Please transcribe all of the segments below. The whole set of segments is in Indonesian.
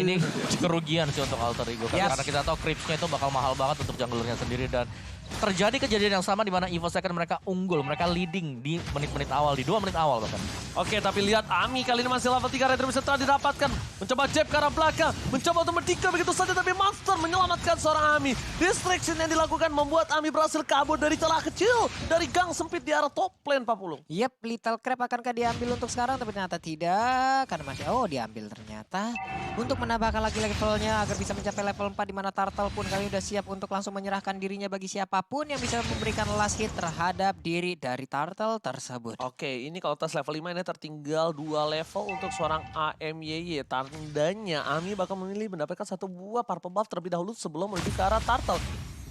Ini kerugian sih untuk Alter Ego. Karena kita tahu creeps-nya itu bakal mahal banget untuk junglernya sendiri. Dan terjadi kejadian yang sama di mana Evo Second mereka unggul. Mereka leading di menit-menit awal, di 2 menit awal bahkan. Oke, tapi lihat Ami kali ini masih level 3 Retribution telah didapatkan. Mencoba jab ke arah belakang, mencoba untuk mendikar begitu saja, tapi Monster menyelamatkan seorang Ami. Distraction yang dilakukan membuat Ami berhasil kabur dari celah kecil, dari gang sempit di arah top lane Pak Pulung. Yep, Little Crab akankah diambil untuk sekarang, tapi ternyata tidak. Karena masih, diambil ternyata. Untuk menambahkan lagi levelnya agar bisa mencapai level 4, di mana Turtle pun kali ini udah siap untuk langsung menyerahkan dirinya bagi siapapun yang bisa memberikan last hit terhadap diri dari Turtle tersebut. Oke, ini kalau tes level 5 ini tertinggal 2 level untuk seorang AMYY. Tandanya Ami bakal memilih mendapatkan 1 buah purple buff terlebih dahulu sebelum menuju ke arah Turtle.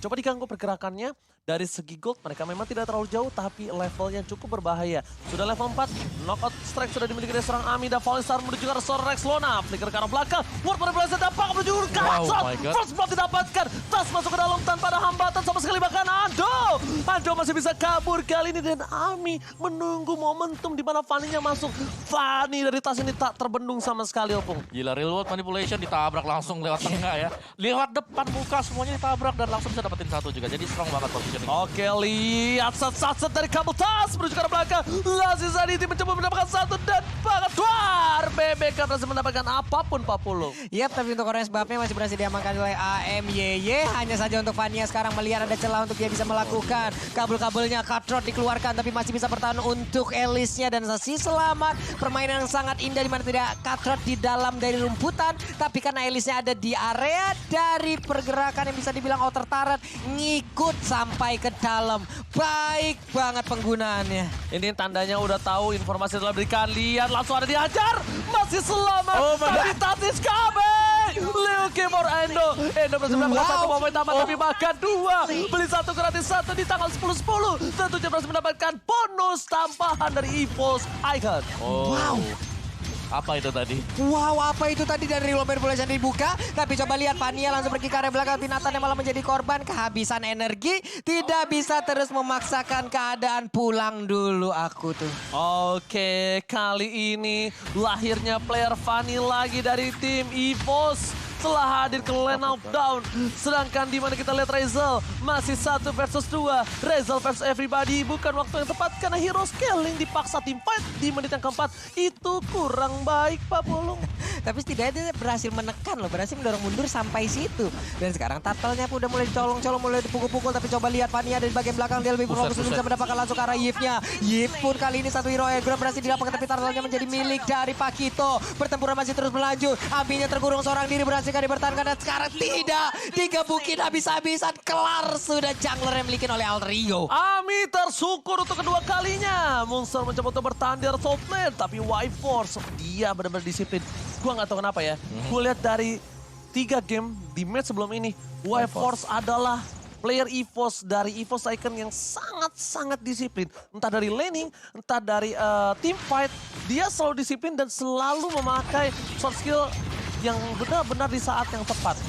Coba diganggu pergerakannya. Dari segi gold mereka memang tidak terlalu jauh, tapi levelnya cukup berbahaya. Sudah level 4, knockout strike sudah dimiliki dari seorang Ami dan Falling Star menuju ke arah seorang Rex Lona. Flicker ke arah belakang, Ward pada berhasil dampak menuju ke atas. First blood didapatkan, Tas masuk ke dalam tanpa ada hambatan sama sekali, bahkan Ando masih bisa kabur kali ini dan Ami menunggu momentum di mana Fanny-nya masuk. Fanny dari Tas ini tak terbendung sama sekali, Opung. Gila, real world manipulation ditabrak langsung lewat tengah ya. Lewat depan muka semuanya ditabrak dan langsung bisa dapetin 1 juga. Jadi strong banget positioning. Oke, lihat sat-sat dari kabel Tas menuju ke arah belakang. Lazi Zaniti mencoba mendapatkan 1 dan banget Duar. BBK berhasil mendapatkan apapun Pak Pulung. Yap, tapi untuk orange buff-nya masih berhasil diamankan oleh AMYY. Hanya saja untuk Vania sekarang melihat ada celah untuk dia bisa melakukan kabel-kabelnya. Cutthroat dikeluarkan tapi masih bisa bertahan untuk Elisnya dan Sasi selamat. Permainan yang sangat indah di mana tidak Cutthroat di dalam dari rumputan. Tapi karena Elisnya ada di area dari pergerakan yang bisa dibilang outer turret, ngikut sampai ke dalam. Baik banget penggunaannya. Ini tandanya udah tahu informasi telah diberikan. Lihat langsung ada dihajar. Masih selamat. Tapi Tatis kabeh. Leo Kimor Endo berhasil mendapatkan 1 momen tambah tapi bahkan 2. Beli 1 gratis 1 di tanggal 10-10. Tentunya berhasil mendapatkan bonus tambahan dari EVOS Icon. Wow. Apa itu tadi? Wow, apa itu tadi dari real manipulation dibuka. Tapi coba lihat Vania langsung pergi ke arah belakang. Pinatan yang malah menjadi korban kehabisan energi. Tidak bisa terus memaksakan keadaan, pulang dulu aku tuh. Oke, kali ini lahirnya player Fanny lagi dari tim EVOS. Setelah hadir ke lane knockdown. Sedangkan di mana kita lihat Rezel masih 1 versus 2. Rezel versus everybody bukan waktu yang tepat karena hero scaling dipaksa tim fight di menit yang keempat. Itu kurang baik Pak Pulung. Tapi setidaknya dia berhasil menekan loh, berhasil mendorong mundur sampai situ. Dan sekarang Turtle-nya pun udah mulai dicolong-colong, mulai dipukul-pukul. Tapi coba lihat Vania dari bagian belakang, dia lebih berfokus untuk bisa mendapatkan langsung ke arah Yip-nya. Yip pun kali ini 1 hero airgrab berhasil didapatkan, tapi Turtle-nya menjadi milik dari Pakito. Pertempuran masih terus berlanjut. Aminya terkurung seorang diri, berhasil dipertahankan dan sekarang tidak digebukin habis-habisan. Kelar sudah jungler yang dimiliki oleh Alter Ego. Ami tersyukur untuk kedua kalinya. Monster mencoba untuk bertahan di top lane, tapi Y-Force dia benar-benar disiplin. Gua nggak tahu kenapa ya. Gue lihat dari 3 game di match sebelum ini, Y-Force adalah player EVOS dari EVOS Icon yang sangat-sangat disiplin. Entah dari laning, entah dari team fight, dia selalu disiplin dan selalu memakai short skill yang benar-benar di saat yang tepat.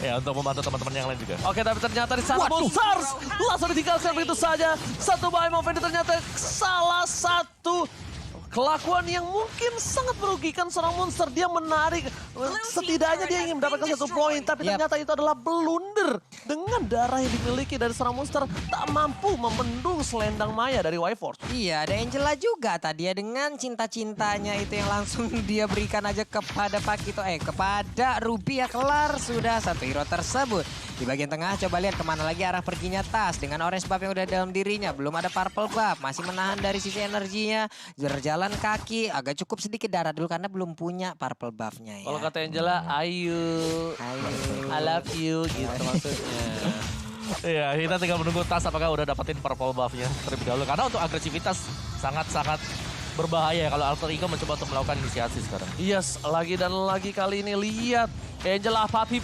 Ya, untuk membantu teman-teman yang lain juga. Oke, tapi ternyata di sana Monsters langsung ditinggalkan begitu saja. 1 buy moment ternyata salah satu kelakuan yang mungkin sangat merugikan seorang Monster. Dia menarik, setidaknya dia ingin mendapatkan 1 poin, tapi ternyata itu adalah blunder. Dengan darah yang dimiliki dari seorang Monster, tak mampu membendung selendang maya dari Y-Force. Iya, ada Angela juga tadi ya, dengan cinta-cintanya itu yang langsung dia berikan aja kepada Pakito, kepada Ruby ya. Kelar sudah 1 hero tersebut. Di bagian tengah coba lihat kemana lagi arah perginya Tas. Dengan orange buff yang udah dalam dirinya, belum ada purple buff. Masih menahan dari sisi energinya, berjalan kaki, agak cukup sedikit darah dulu karena belum punya purple buffnya ya. Kalau kata Angela, ayo, I love you gitu maksudnya. Iya, kita tinggal menunggu Tas apakah udah dapetin purple buff-nya terlebih dahulu. Karena untuk agresivitas sangat-sangat berbahaya kalau Alter Ego mencoba untuk melakukan inisiasi sekarang. Yes, lagi dan lagi kali ini lihat Angela papi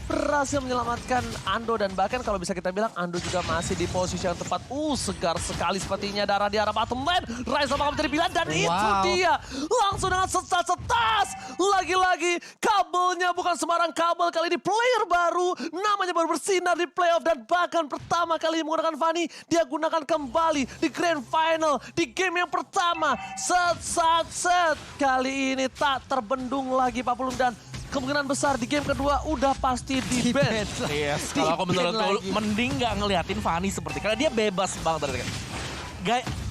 berhasil menyelamatkan Ando dan bahkan kalau bisa kita bilang Ando juga masih di posisi yang tepat. Segar sekali sepertinya darah di arah bottom lane. Raisa bakal menjadi pilihan dan itu dia. Langsung dengan setas. Lagi-lagi kabelnya bukan sembarang kabel. Kali ini player baru. Namanya baru bersinar di playoff dan bahkan pertama kali menggunakan Fanny. Dia gunakan kembali di grand final. Di game yang pertama. Set. Kali ini tak terbendung lagi Pak Pulung dan kemungkinan besar di game kedua udah pasti di ban. Yes, kalau aku menurutku mending nggak ngeliatin Fanny seperti karena dia bebas banget dari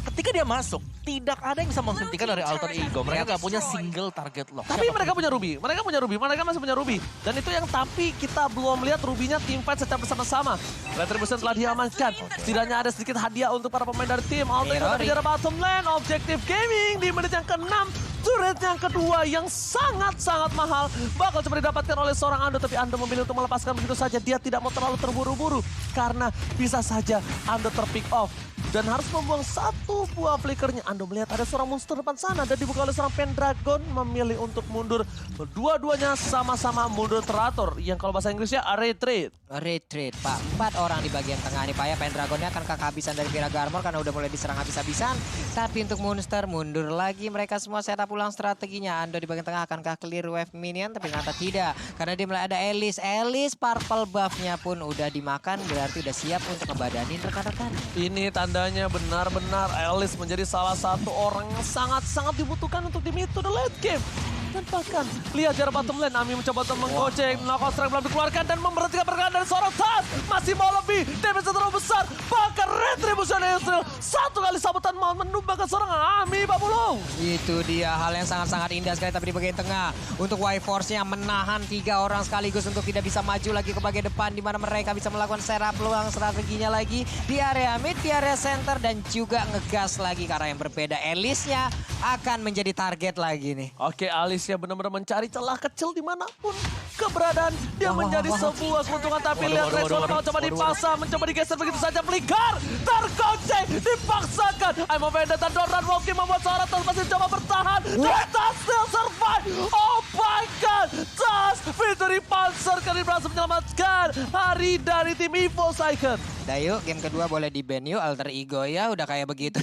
ketika dia masuk, tidak ada yang bisa menghentikan dari Alter Ego. Mereka nggak punya single target lock. Tapi mereka punya Ruby, mereka masih punya Ruby. Dan itu yang tapi kita belum lihat Ruby-nya teamfight secara bersama-sama. Retribution telah diamankan. Setidaknya ada sedikit hadiah untuk para pemain dari tim. Alter Ego berbicara bottom lane, Objective Gaming di menit yang ke-6. Turret yang kedua yang sangat-sangat mahal bakal coba didapatkan oleh seorang Ando, tapi Ando memilih untuk melepaskan begitu saja. Dia tidak mau terlalu terburu-buru karena bisa saja Ando terpick off dan harus membuang satu buah flickernya. Ando melihat ada seorang monster depan sana dan dibuka oleh seorang Pendragon, memilih untuk mundur. Dua-duanya sama-sama mundur teratur yang kalau bahasa Inggrisnya retreat. Retreat, Pak. 4 orang di bagian tengah nih, Pak ya. Pendragonnya akan kehabisan dari Viraga Armor karena udah mulai diserang habis-habisan. Tapi untuk monster mundur lagi, mereka semua setup ulang strateginya. Ando di bagian tengah akankah clear wave minion? Tapi ternyata tidak. Karena dia mulai ada Elise. Elise purple buff-nya pun udah dimakan, berarti udah siap untuk ngebadanin rekan-rekan. Ini tandanya benar-benar Elise menjadi salah satu orang yang sangat-sangat dibutuhkan untuk di mid to the late game. Dan bahkan lihat jarak bottom lane, Ami mencoba untuk menggocek, knockout strike belum dikeluarkan dan memberhentikan pergerakan dari seorang Tas. Masih mau lebih, damage terlalu besar, bahkan Retribution Ezreal satu kali sabutan mau menumbangkan seorang Ami Babulung. Itu dia hal yang sangat-sangat indah sekali, tapi di bagian tengah untuk Y-Force-nya menahan 3 orang sekaligus untuk tidak bisa maju lagi ke bagian depan, di mana mereka bisa melakukan serap peluang strateginya lagi di area mid, di area center, dan juga ngegas lagi karena yang berbeda Elise-nya akan menjadi target lagi nih. Oke, Alicia benar-benar mencari celah kecil dimanapun keberadaan. Dia menjadi sebuah keuntungan, tapi lihat Rexona mau coba dipaksa, mencoba digeser begitu saja. Flicker tergocek, dipaksakan. I'm offended dan Doran Walking membuat seorang Tas masih coba bertahan. Dan Tas still survive. Oh my god, Tas victory Panzer kali berhasil menyelamatkan hari dari tim Evo Cycle. Dayu, game kedua boleh di-ban yuk, Alter Ego ya, udah kayak begitu.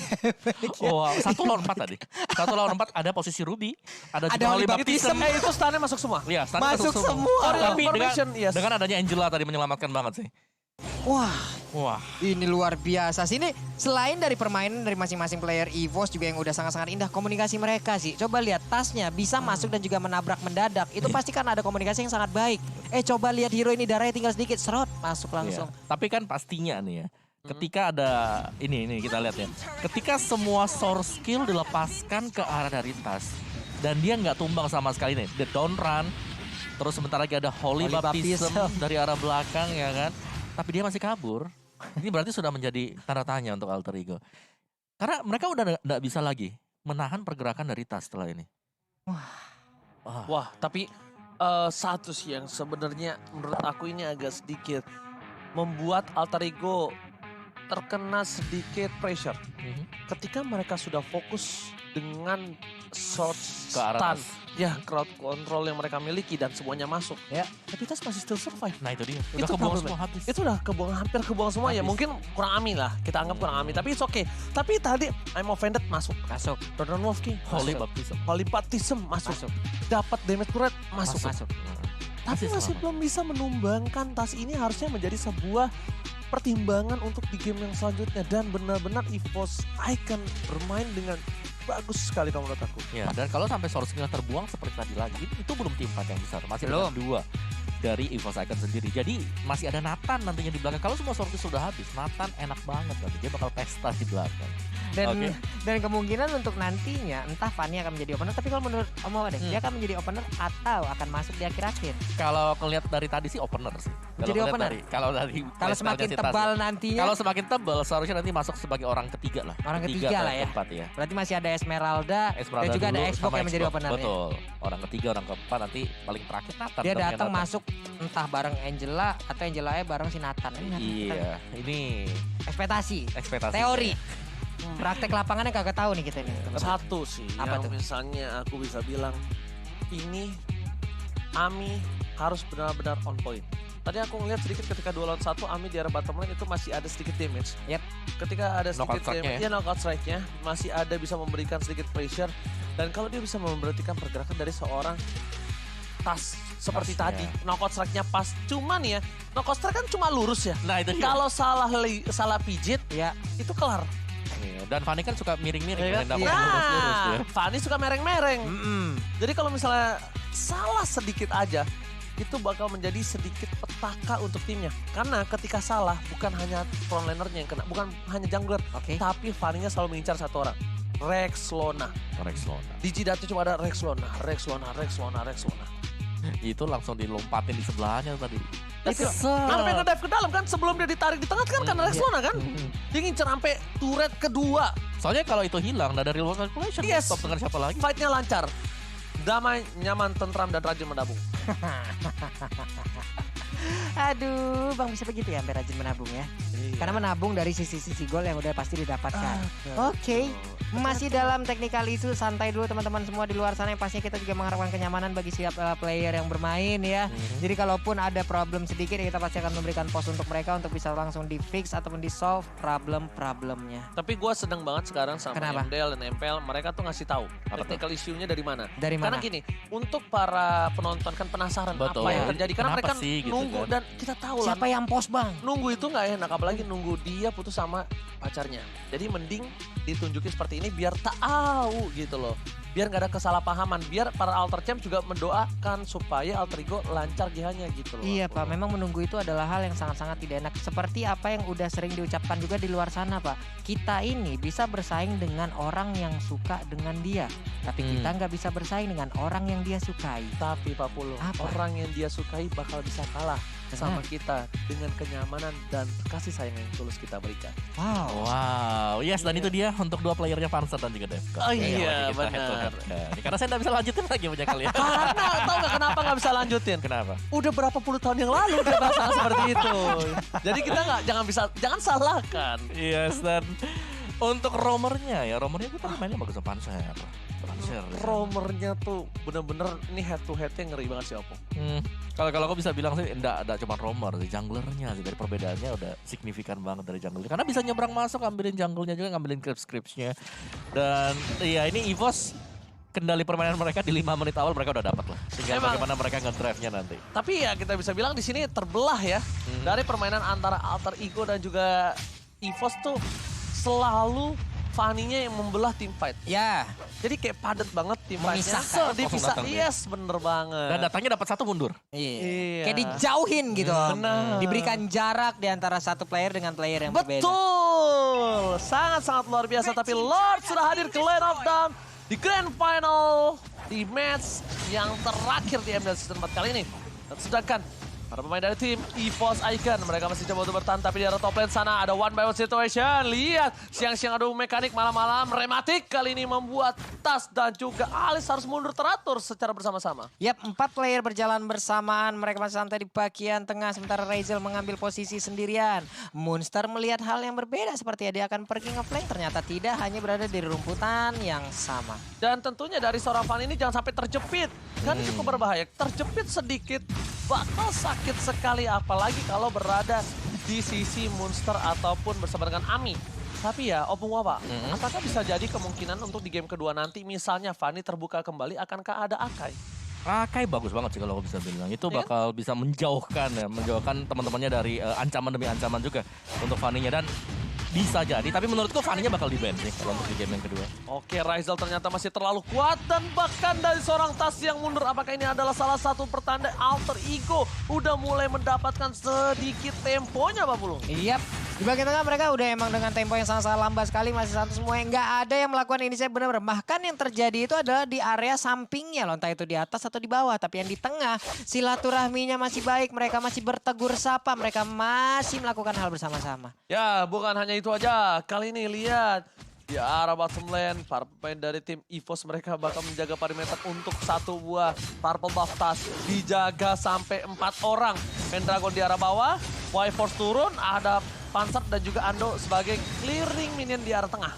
Oh, 1 lawan 4 tadi. 1 lawan 4 ada posisi Ruby, ada juga Holy Baptism. Itu stunnya masuk semua. Iya, stand Masuk semua. Tapi Formation, yes. dengan adanya Angela tadi menyelamatkan banget sih. Wah, ini luar biasa sih. Ini selain dari permainan dari masing-masing player EVOS juga yang udah sangat-sangat indah, komunikasi mereka sih. Coba lihat tasnya bisa masuk dan juga menabrak mendadak. Itu pasti kan ada komunikasi yang sangat baik. Coba lihat hero ini darahnya tinggal sedikit, serot masuk langsung. Iya. Tapi kan pastinya nih ya, ketika ada ini kita lihat ya. Ketika semua source skill dilepaskan ke arah dari Tas dan dia nggak tumbang sama sekali nih, the down run. Terus sebentar lagi ada Holy Baptism dari arah belakang ya kan. Tapi dia masih kabur. Ini berarti sudah menjadi tanda tanya untuk Alter Ego. Karena mereka udah nggak bisa lagi menahan pergerakan dari Tas setelah ini. Wah, tapi satu sih yang sebenarnya menurut aku ini agak sedikit membuat Alter Ego terkena sedikit pressure. Ketika mereka sudah fokus dengan short Ke arah stun, Tas. ya crowd control yang mereka miliki dan semuanya masuk. Ya. Tapi Tas masih still survive. Nah itu dia. Udah Itu kebuang problem. semua habis. Itu udah kebuang, hampir kebuang semua ya. Habis. Mungkin kurang Ami lah, kita anggap kurang Ami. Tapi it's okay. Tapi tadi I'm offended masuk. Masuk. Jordan Wolf King Holy masuk. Baptism. Holy Baptism masuk. Dapat damage turret masuk. Masuk. Tapi masih selamat. belum bisa menumbangkan. Tas ini harusnya menjadi sebuah pertimbangan untuk di game yang selanjutnya. Dan benar-benar EVOS Icon bermain dengan bagus sekali kalau menurut aku. Ya, dan kalau sampai source skill terbuang seperti tadi lagi, itu belum tim fight yang besar. Masih Belum. ada 2 dari EVOS Icon sendiri. Jadi masih ada Nathan nantinya di belakang. Kalau semua source skill sudah habis, Nathan enak banget nanti. Dia bakal pesta di belakang. Dan kemungkinan untuk nantinya entah Fanny akan menjadi opener, tapi kalau menurut Om Wawa deh, dia akan menjadi opener atau akan masuk di akhir-akhir. Kalau ngelihat dari tadi sih opener sih. Jadi ngelihat opener? Kalau Kalau semakin tebal nantinya, Kalau semakin tebal seharusnya nanti masuk sebagai orang ketiga lah. Orang ketiga lah ya. Keempat ya. berarti masih ada Esmeralda dan juga ada dulu Xbox sama yang menjadi Xbox. opener. Betul. Orang ketiga, orang keempat nanti paling terakhir Nathan. Dia Temennya datang Nathan. masuk entah bareng Angela atau Angela bareng si Nathan. Iya, ini Ekspektasi, ekspektasi. teori. Praktek lapangannya kagak tahu nih kita ini. Satu sih Apa yang tuh? misalnya aku bisa bilang ini Ami harus benar-benar on point. Tadi aku ngeliat sedikit ketika 2 lawan 1 Ami di arah bottom lane itu masih ada sedikit damage. Yep. Ketika ada Knockout sedikit strike-nya damage, ya knockout strike-nya masih ada bisa memberikan sedikit pressure. Dan kalau dia bisa memberhentikan pergerakan dari seorang Tas seperti Tasnya. tadi, knockout strike-nya pas. Cuman ya, knockout strike kan cuma lurus ya. Nah, itu dia. Kalau salah pijit, Ya, itu kelar. nih. Dan Fanny kan suka miring-miring. Ya, Nggak pakai lurus-lurus dia. Fanny suka mereng-mereng. Mm-mm. Jadi kalau misalnya salah sedikit aja, itu bakal menjadi sedikit petaka untuk timnya. Karena ketika salah, bukan hanya front lanernya yang kena, bukan hanya jungler, Oke. tapi Fanny-nya selalu mengincar satu orang. Rexlona. Rexlona. Di Jidatu cuma ada Rexlona. Itu langsung dilompatin di sebelahnya tadi. Itu Kesel. sampai ngedive ke dalam kan sebelum dia ditarik di tengah kan karena Rexlona kan. Dia ngincer sampai turret kedua. Soalnya kalau itu hilang, nggak ada real world calculation. Yes. Stop dengan siapa lagi? Fight-nya lancar. Damai, nyaman, tentram, dan rajin menabung. Aduh, Bang bisa begitu ya sampai rajin menabung ya. Karena menabung dari sisi-sisi gol yang udah pasti didapatkan. Oke, masih dalam technical isu, santai dulu teman-teman semua di luar sana yang pastinya kita juga mengharapkan kenyamanan bagi setiap player yang bermain ya. Jadi kalaupun ada problem sedikit ya kita pasti akan memberikan pos untuk mereka untuk bisa langsung di fix ataupun di solve problem-problemnya. Tapi gue seneng banget sekarang sama Kenapa? MDL dan MPL, mereka tuh ngasih tahu Apa technical issue-nya dari mana. Dari Karena mana? gini, untuk para penonton kan penasaran Betul. apa yang terjadi. Karena Kenapa mereka sih gitu nunggu kan? dan kita tahu lah. Siapa yang pos Bang? Nunggu itu nggak enak, apalagi nunggu dia putus sama pacarnya. Jadi mending ditunjukin seperti ini biar tahu gitu loh. Biar nggak ada kesalahpahaman, biar para alter champ juga mendoakan supaya alter ego lancar GH-nya gitu loh. Iya Pak, memang menunggu itu adalah hal yang sangat-sangat tidak enak. Seperti apa yang udah sering diucapkan juga di luar sana Pak. Kita ini bisa bersaing dengan orang yang suka dengan dia. Tapi kita nggak bisa bersaing dengan orang yang dia sukai. Tapi Pak Puluh, Apa? orang yang dia sukai bakal bisa kalah sama kita dengan kenyamanan dan kasih sayang yang tulus kita berikan. Wow. Wow, yes, dan itu dia untuk dua playernya Panzer dan juga Devka. Oh iya, Kita head to benar. head. Nah, karena saya nggak bisa lanjutin lagi banyak kali ya. Karena tau gak kenapa nggak bisa lanjutin? Kenapa? Udah berapa puluh tahun yang lalu dia bahas hal seperti itu. Jadi kita jangan salahkan. Yes, dan untuk romernya kita mainnya bagus sama Panzer. Romernya tuh bener-bener ini head to headnya ngeri banget sih Oppo. Kalau aku bisa bilang sih enggak cuma romer sih, junglernya sih dari perbedaannya udah signifikan banget dari jungler. Karena bisa nyebrang masuk, ngambilin junglenya juga, ngambilin creeps-creepsnya. Dan iya ini EVOS kendali permainan mereka di 5 menit awal mereka udah dapat lah. Tinggal Emang. bagaimana mereka nge-drive-nya nanti. Tapi ya kita bisa bilang di sini terbelah ya dari permainan antara alter ego dan juga EVOS tuh selalu Fanny-nya yang membelah tim fight. Ya, Jadi kayak padat banget tim fight-nya. Memisahkan. Dipisah, Langsung datang dia. yes bener banget. Dan datangnya dapat 1 mundur. Iya. kayak dijauhin gitu. Benar. Diberikan jarak di antara satu player dengan player yang berbeda. Betul, sangat-sangat luar biasa. Tapi Lord sudah hadir ke Lane of Dawn di Grand Final di match yang terakhir di MDL Season 4 kali ini. Dan sedangkan para pemain dari tim EVOS Icon, mereka masih coba untuk bertahan, tapi di arah top lane sana ada one by one situation. Lihat, siang-siang adu mekanik, malam-malam rematik kali ini membuat Tas dan juga Alis harus mundur teratur secara bersama-sama. Yap, 4 player berjalan bersamaan. Mereka masih santai di bagian tengah. Sementara Razel mengambil posisi sendirian. Moonstar melihat hal yang berbeda. Seperti dia akan pergi nge-flank. Ternyata tidak, hanya berada di rumputan yang sama. Dan tentunya dari seorang Fanny ini jangan sampai terjepit. Kan cukup berbahaya. Terjepit sedikit bakal sakit sekali. Apalagi kalau berada di sisi Monster ataupun bersama dengan Ami. Tapi ya, Opung Wawa, apakah bisa jadi kemungkinan untuk di game kedua nanti misalnya Fanny terbuka kembali, akankah ada Akai? Akai bagus banget sih kalau aku bisa bilang. Itu Iya. bakal bisa menjauhkan teman-temannya dari ancaman demi ancaman juga untuk Fanny-nya. Dan bisa jadi, tapi menurutku Fanny-nya bakal di-ban sih kalau untuk di game yang kedua. Oke, Razel ternyata masih terlalu kuat dan bahkan dari seorang Tas yang mundur. Apakah ini adalah salah satu pertanda alter ego udah mulai mendapatkan sedikit temponya, Pak Pulung? Yap, di bagian tengah mereka udah emang dengan tempo yang sangat-sangat lambat sekali. Masih satu semua yang nggak ada yang melakukan inisiatif benar-benar. Bahkan yang terjadi itu adalah di area sampingnya loh. Entah itu di atas atau di bawah. Tapi yang di tengah silaturahminya masih baik. Mereka masih bertegur sapa. Mereka masih melakukan hal bersama-sama. Ya, bukan hanya itu aja. Kali ini lihat di arah bottom lane, para pemain dari tim EVOS mereka bakal menjaga perimeter untuk satu buah purple buff tas. Dijaga sampai 4 orang. Pendragon di arah bawah, Y-Force turun, ada Panzer dan juga Ando sebagai clearing minion di arah tengah.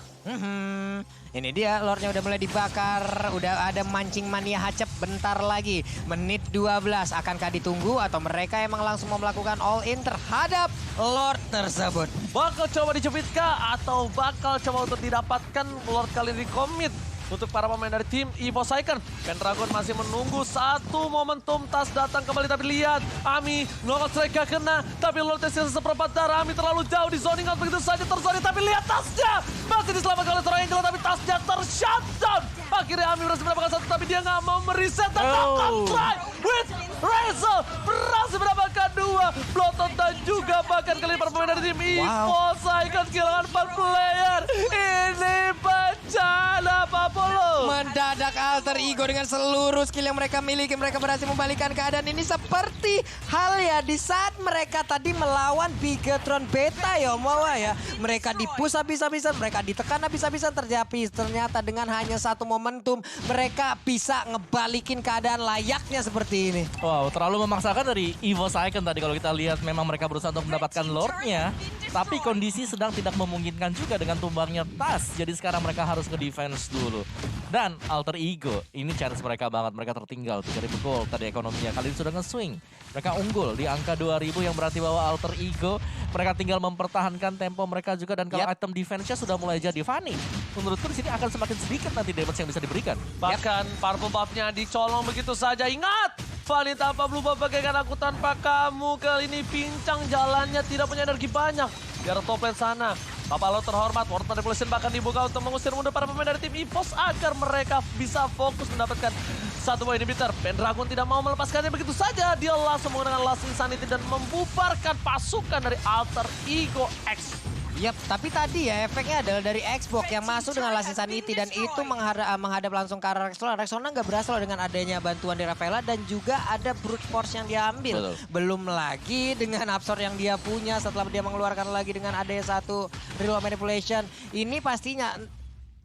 Ini dia, Lordnya udah mulai dibakar. Udah ada mancing mania hacep bentar lagi. Menit 12, akankah ditunggu atau mereka emang langsung mau melakukan all in terhadap Lord tersebut? Bakal coba dicepitkah atau bakal coba untuk didapatkan Lord kali ini komit untuk para pemain dari tim EVOS Icon. Pendragon masih menunggu satu momentum tas datang kembali, tapi lihat Ami nongol strike gak kena, tapi Lord sisa seperempat darah. Ami terlalu jauh di zoning out begitu saja terzoni, tapi lihat tasnya masih diselamatkan oleh seorang Angel, tapi tasnya tershutdown. Akhirnya Ami berhasil mendapatkan satu, tapi dia nggak mau mereset dan akan try with Razel berhasil mendapatkan dua. Bloodthorn dan juga bahkan kali para pemain dari tim EVOS Icon kehilangan 4 player. Ini bencana Papolo. Mendadak alter ego dengan seluruh skill yang mereka miliki. Mereka berhasil membalikkan keadaan ini seperti hal ya di saat mereka tadi melawan Bigetron Beta ya Mawa ya. Mereka dipush habis-habisan, mereka ditekan habis-habisan, ternyata dengan hanya satu momentum mereka bisa ngebalikin keadaan layaknya seperti ini. Wow, terlalu memaksakan dari EVOS Icon tadi kalau kita lihat memang mereka berusaha untuk mendapatkan Lordnya. Tapi kondisi sedang tidak memungkinkan juga dengan tumbangnya tas. Jadi sekarang mereka harus ke defense dulu. Dan alter ego, ini chance mereka banget. Mereka tertinggal 3.000 gold tadi ekonominya. Kali ini sudah nge-swing. Mereka unggul di angka 2.000 yang berarti bahwa alter ego. Mereka tinggal mempertahankan tempo mereka juga. Dan kalau item defense-nya sudah mulai jadi Fanny, menurutku di sini akan semakin sedikit nanti damage yang bisa diberikan. Bahkan purple buff-nya dicolong begitu saja. Ingat! Fanny tanpa blue buff bagaikan aku tanpa kamu. Kali ini pincang jalannya, tidak punya energi banyak. Biar top lane sana. Papalo terhormat, World Manipulation bahkan dibuka untuk mengusir mundur para pemain dari tim EVOS agar mereka bisa fokus mendapatkan satu buah inhibitor. Pendragon tidak mau melepaskannya begitu saja. Dia langsung menggunakan Last Insanity dan membubarkan pasukan dari Alter Ego X. Yap, tapi tadi ya efeknya adalah dari Xbox yang masuk dengan Last Insanity dan itu menghadap langsung ke arah Rexona. Rexona nggak berhasil loh dengan adanya bantuan dari Rafaela dan juga ada Brute Force yang dia ambil. Betul. Belum lagi dengan Absorb yang dia punya setelah dia mengeluarkan lagi dengan adanya satu Real Manipulation. Ini pastinya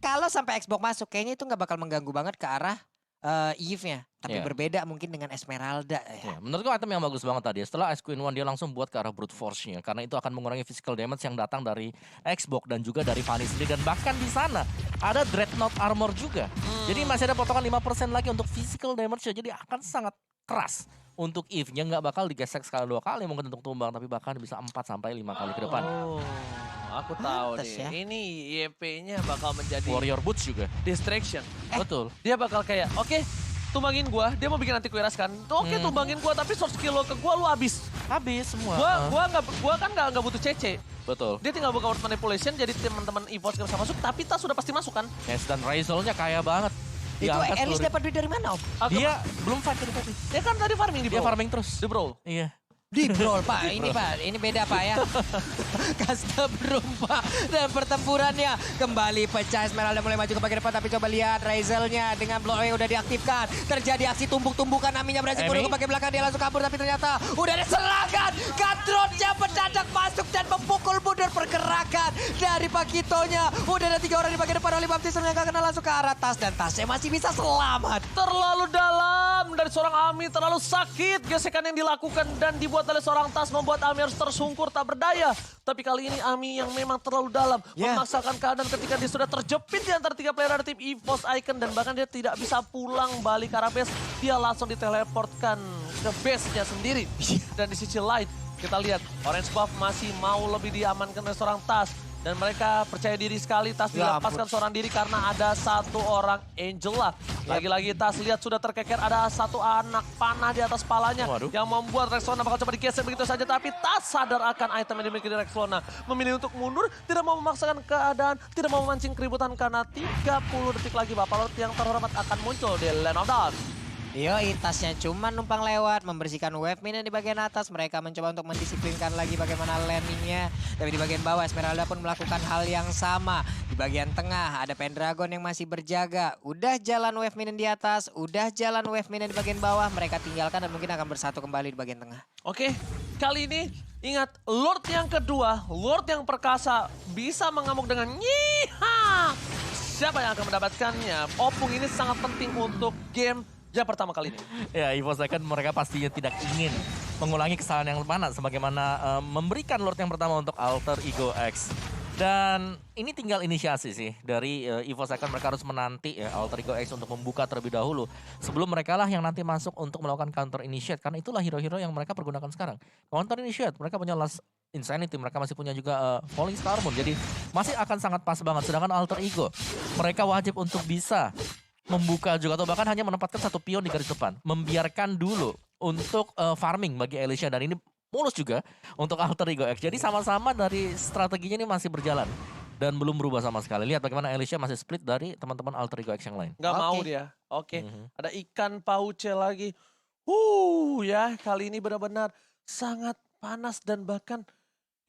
kalau sampai Xbox masuk kayaknya itu nggak bakal mengganggu banget ke arah Eve-nya. Tapi berbeda mungkin dengan Esmeralda. Ya, menurutku item yang bagus banget tadi. Setelah Ice Queen One dia langsung buat ke arah Brute Force-nya. Karena itu akan mengurangi physical damage yang datang dari Xbox dan juga dari Fanny sendiri. Dan bahkan di sana ada Dreadnought Armor juga. Jadi masih ada potongan 5% lagi untuk physical damage-nya. Jadi akan sangat keras untuk Eve-nya. Nggak bakal digesek sekali 2 kali mungkin untuk tumbang. Tapi bahkan bisa 4-5 kali ke depan. Oh, aku tahu Pantes nih. ya. Ini YP-nya bakal menjadi Warrior Boots juga. distraction. Betul. Dia bakal kayak, oke, tumbangin gua, dia mau bikin anti kueras kan. Oke, tumbangin gua tapi source skill lo ke gua lu habis. Habis semua. Gua kan nggak butuh CC. Betul. Dia tinggal buka World Manipulation jadi teman-teman EVOS gak bisa masuk, tapi tas sudah pasti masuk kan. Yes, dan Razel-nya kaya banget. Itu Diangkat Elis 10.000. dapat duit dari mana Om? Dia belum fight tadi. Dia kan tadi farming di Dia brawl. farming terus. Di brawl. Iya. Di brawl Pak, ini beda Pak ya. Custom room Pak. Dan pertempurannya kembali pecah. Esmeralda mulai maju ke bagian depan tapi coba lihat Razel-nya dengan blow away udah diaktifkan. Terjadi aksi tumbuk-tumbukan, Aminya berhasil turun ke bagian belakang, dia langsung kabur tapi ternyata udah ada serangan. Cutthroat-nya mendadak masuk dan memukul mundur pergerakan dari Pakitonya. Udah ada 3 orang di bagian depan, oleh Baptiste yang gak kena langsung ke arah tas dan tasnya masih bisa selamat. Terlalu dalam dari seorang Ami, terlalu sakit gesekan yang dilakukan dan dibuat oleh seorang tas membuat Ami harus tersungkur tak berdaya. Tapi kali ini Ami yang memang terlalu dalam memaksakan keadaan ketika dia sudah terjepit di antara 3 player dari tim EVOS Icon dan bahkan dia tidak bisa pulang balik ke arah base. Dia langsung diteleportkan ke base-nya sendiri. Dan di sisi lain kita lihat Orange Buff masih mau lebih diamankan oleh seorang tas. Dan mereka percaya diri sekali, Tas dilepaskan seorang diri karena ada satu orang Angela. Lagi-lagi Tas lihat sudah terkeker, ada satu anak panah di atas palanya. Yang membuat Rexona bakal coba digeser begitu saja. Tapi Tas sadar akan item yang dimiliki Rexona. Memilih untuk mundur, tidak mau memaksakan keadaan, tidak mau memancing keributan karena 30 detik lagi Bapak Lord yang terhormat akan muncul di Land of Dawn. Yoi, tasnya cuma numpang lewat, membersihkan wave minion di bagian atas. Mereka mencoba untuk mendisiplinkan lagi bagaimana landingnya. Tapi di bagian bawah, Esmeralda pun melakukan hal yang sama. Di bagian tengah, ada Pendragon yang masih berjaga. Udah jalan wave minion di atas, udah jalan wave minion di bagian bawah. Mereka tinggalkan dan mungkin akan bersatu kembali di bagian tengah. Oke, kali ini ingat Lord yang kedua, Lord yang perkasa bisa mengamuk dengan nyiha. Siapa yang akan mendapatkannya? Opung ini sangat penting untuk game yang pertama kali ini. Ya, EVOS Icon mereka pastinya tidak ingin mengulangi kesalahan yang mana sebagaimana memberikan Lord yang pertama untuk Alter Ego X. Dan ini tinggal inisiasi sih dari EVOS Icon, mereka harus menanti ya Alter Ego X untuk membuka terlebih dahulu. Sebelum mereka lah yang nanti masuk untuk melakukan counter initiate. Karena itulah hero-hero yang mereka pergunakan sekarang. Counter initiate, mereka punya last Insanity, mereka masih punya juga Falling Star Moon. Jadi masih akan sangat pas banget. Sedangkan Alter Ego, mereka wajib untuk bisa membuka juga atau bahkan hanya menempatkan satu pion di garis depan. Membiarkan dulu untuk farming bagi Alicia, dan ini mulus juga untuk Alter Ego X. Jadi sama-sama dari strateginya ini masih berjalan dan belum berubah sama sekali. Lihat bagaimana Alicia masih split dari teman-teman Alter Ego X yang lain. Nggak mau Oke. dia. Oke. Mhm. Ada ikan pauce lagi. Ya kali ini benar-benar sangat panas dan bahkan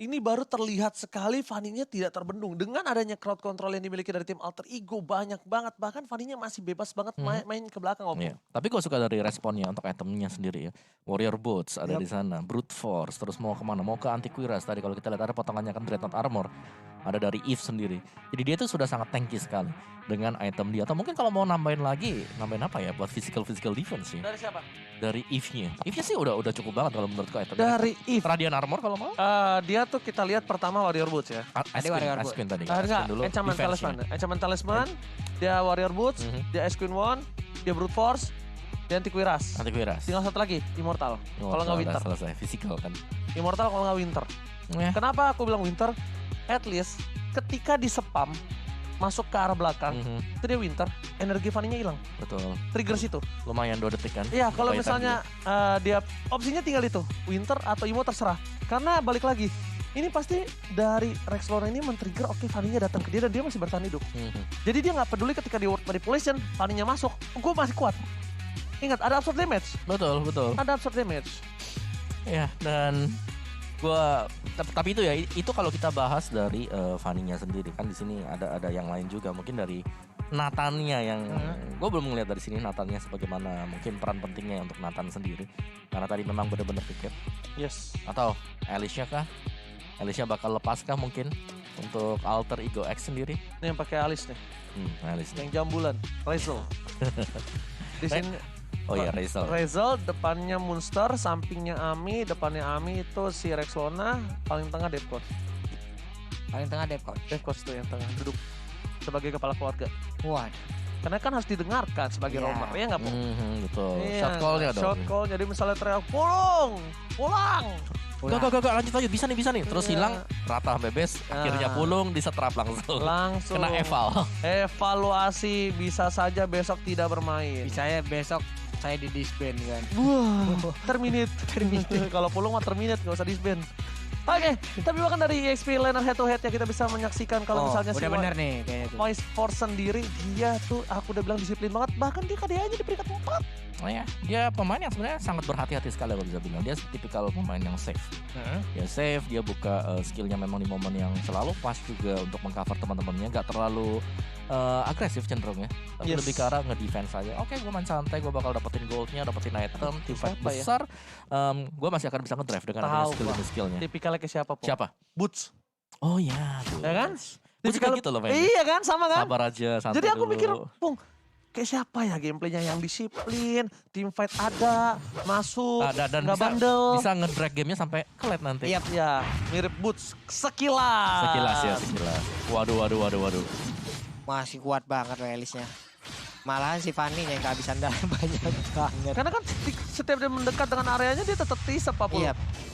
ini baru terlihat sekali Fanny-nya tidak terbendung. Dengan adanya crowd control yang dimiliki dari tim Alter Ego banyak banget. Bahkan Fanny-nya masih bebas banget main ke belakang. Iya. Tapi gue suka dari responnya untuk itemnya sendiri ya. Warrior Boots ada Yap. di sana, Brute Force, terus mau kemana? Mau ke Antiquiras tadi kalau kita lihat ada potongannya kan Dreadnought Armor. Ada dari Eve sendiri. Jadi dia tuh sudah sangat tanky sekali dengan item dia. Atau mungkin kalau mau nambahin lagi, nambahin apa ya buat physical defense sih. Dari siapa? Dari Eve-nya. Eve-nya sih udah cukup banget kalau menurutku item. Dari Eve. Radiant Armor kalau mau. Dia tuh kita lihat pertama Warrior Boots ya. Ice Warrior Queen tadi. Enggak, Ice Queen dulu. Enchantment defense-nya. Talisman. Enchantment Talisman, dia Warrior Boots, Mhm. dia Ice Queen One, dia Brute Force, dia Antiquiras. Antiquiras. Tinggal satu lagi, Immortal. Kalau nggak udah Winter. selesai. Physical kan. Immortal kalau nggak Winter. Ya. Kenapa aku bilang Winter? At least ketika di spam masuk ke arah belakang, Mhm. itu dia Winter, energi Fanny-nya hilang. Betul. Trigger situ. Lumayan 2 detik kan. Iya, kalau Kaitan misalnya dia opsinya tinggal itu, Winter atau Imo terserah. Karena balik lagi, ini pasti dari Rex Lorna ini men-trigger oke Fanny-nya datang ke dia dan dia masih bertahan hidup. dia. Mhm. Jadi dia nggak peduli ketika di word manipulation, Fanny-nya masuk, gue masih kuat. Ingat, ada absorb damage. Betul. Ada absorb damage. Ya, dan tapi itu ya, itu kalau kita bahas dari Fanny-nya sendiri kan. Di sini ada yang lain juga, mungkin dari Nathan-nya yang gue belum ngeliat dari sini Nathan-nya sebagaimana mungkin peran pentingnya untuk Nathan sendiri, karena tadi memang benar-benar piket. Yes. Atau Alicia kah? Alicia bakal lepas kah mungkin untuk Alter Ego X sendiri? Ini yang pakai alis nih, Alicia. yang jambulan, Razel. Di sini Oh iya, Razel. Razel, depannya Monster, sampingnya Ami, depannya Ami itu si Rex Lorna, paling tengah Deathcore. Paling tengah Depcon. Deathcore itu yang tengah, duduk sebagai kepala keluarga. Waduh. Karena kan harus didengarkan sebagai Iya. roamer, ya nggak, Pung? Betul. Iya, Shot call-nya dong. Shot call, jadi misalnya teriak, pulang. Gak, lanjut, bisa nih. Terus Iya. hilang, rata sampai base, akhirnya Ah. pulung, disetrap langsung. Langsung. Kena eval. Evaluasi, bisa saja besok tidak bermain. Bisa ya besok saya di disband kan. Wah, terminate. Kalau pulung mah terminate, gak usah disband. Oke, tapi bahkan dari EXP Laner head to head ya kita bisa menyaksikan kalau misalnya udah bener nih kayaknya tuh. Voice Force sendiri, dia tuh aku udah bilang disiplin banget. Bahkan dia KDA-nya di peringkat 4. Oh ya, dia pemain yang sebenarnya sangat berhati-hati sekali kalau bisa bilang. Dia tipikal pemain yang safe. Dia safe, dia buka skillnya memang di momen yang selalu pas juga untuk mengcover teman-temannya. Gak terlalu agresif cenderung ya. Tapi Yes. lebih ke arah nge-defense aja. Oke, gue main santai, gue bakal dapetin goldnya, dapetin item, team fight Siapa ya? besar. Gue masih akan bisa ngedrive dengan adanya Tahu, skill Pak. skillnya. Tipikalnya ke siapa, Pung? Siapa? Boots. Oh ya, tuh. Ya kan? Boots juga gitu loh mainnya. Iya kan, sama kan? Sabar aja, santai Jadi aku dulu. mikir, Pung, kayak siapa ya gameplaynya yang disiplin, team fight ada, masuk, Dan nggak bisa, bandel. bisa nge-drag gamenya sampai ke late nanti. Iya. Ya, mirip Boots. Sekilas. Sekilas. Waduh. Masih kuat banget realisnya. Malahan si Fanny yang kehabisan darah banyak banget. Karena kan setiap dia mendekat dengan areanya dia tetap tisap Pak Pul. Iya.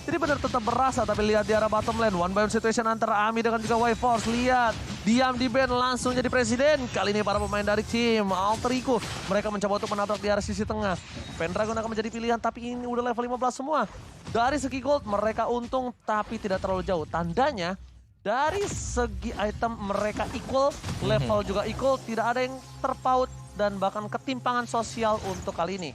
Jadi benar tetap berasa, tapi lihat di arah bottom lane. One by one situation antara Ami dengan juga Y-Force. Lihat, diam di band langsung jadi presiden. Kali ini para pemain dari tim Alter Ego. Mereka mencoba untuk menabrak di arah sisi tengah. Pendragon akan menjadi pilihan, tapi ini udah level 15 semua. Dari segi gold mereka untung, tapi tidak terlalu jauh. Tandanya dari segi item mereka equal, level juga equal. Tidak ada yang terpaut dan bahkan ketimpangan sosial untuk kali ini.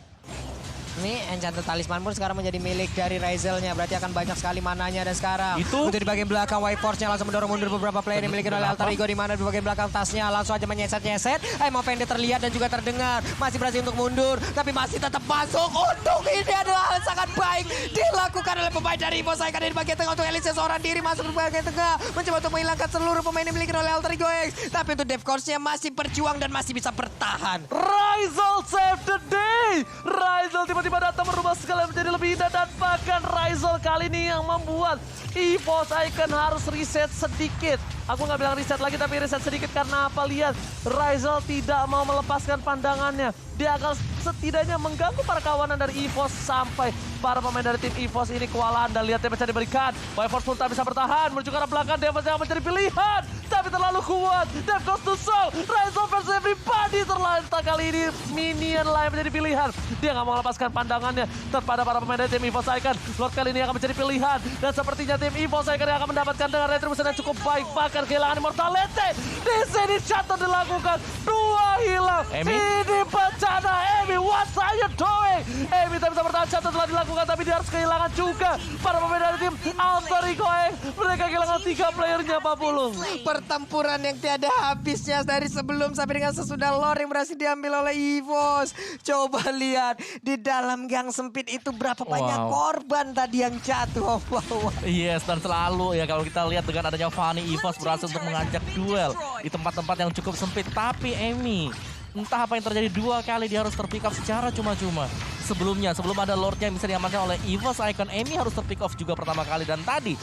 Ini Enchanted Talisman pun sekarang menjadi milik dari Razel-nya. Berarti akan banyak sekali mananya dan sekarang. Itu? Untuk di bagian belakang Y-Force-nya langsung mendorong mundur beberapa player yang dimiliki oleh Alter Ego. Di mana di bagian belakang tasnya langsung aja menyeset-nyeset. Aim of Ended terlihat dan juga terdengar. Masih berhasil untuk mundur. Tapi masih tetap masuk. Untuk ini adalah hal sangat baik. Dilakukan oleh pemain dari Evo Saikan di bagian tengah. Untuk Elise seorang diri masuk di bagian tengah. Mencoba untuk menghilangkan seluruh pemain yang dimiliki oleh Alter Ego X. Tapi untuk Dev Course-nya masih berjuang dan masih bisa bertahan. Razel save the day. Razel tiba-tiba datang merubah segala menjadi lebih indah dan bahkan Razel kali ini yang membuat EVOS Icon harus reset sedikit. Aku nggak bilang reset lagi tapi reset sedikit karena apa? Lihat, Razel tidak mau melepaskan pandangannya. Dia akan setidaknya mengganggu para kawanan dari EVOS sampai para pemain dari tim EVOS ini kewalahan dan lihat damage yang diberikan. Force pun tak bisa bertahan, menuju ke arah belakang, Devos yang mencari pilihan. Tapi terlalu kuat, Dev goes to Soul, Rise of versus everybody. Terlantar kali ini, Minion lah yang menjadi pilihan. Dia nggak mau melepaskan pandangannya kepada para pemain dari tim EVOS Icon. Lord kali ini akan mencari pilihan. Dan sepertinya tim EVOS Icon yang akan mendapatkan dengan retribution yang cukup baik. Bahkan kehilangan immortality. Di sini shutdown dilakukan, 2 hilang. Emi? Ini bencana, Emi, what are you doing? Emi tak bisa bertahan, shutdown telah dilakukan, tapi dia harus kehilangan juga para pemain dari tim Alter Ego X. Mereka kehilangan 3 playernya, Pak Pulung. Pertempuran yang tiada habisnya dari sebelum sampai dengan sesudah lore yang berhasil diambil oleh EVOS. Coba lihat di dalam gang sempit itu berapa banyak korban tadi yang jatuh. Wow. Yes, dan selalu ya kalau kita lihat dengan adanya Fanny, EVOS berhasil untuk mengajak duel di tempat-tempat yang cukup sempit. Tapi Emi, entah apa yang terjadi 2 kali dia harus terpick off secara cuma-cuma. Sebelum ada Lordnya yang bisa diamankan oleh EVOS Icon, Emi harus terpick off juga pertama kali. Dan tadi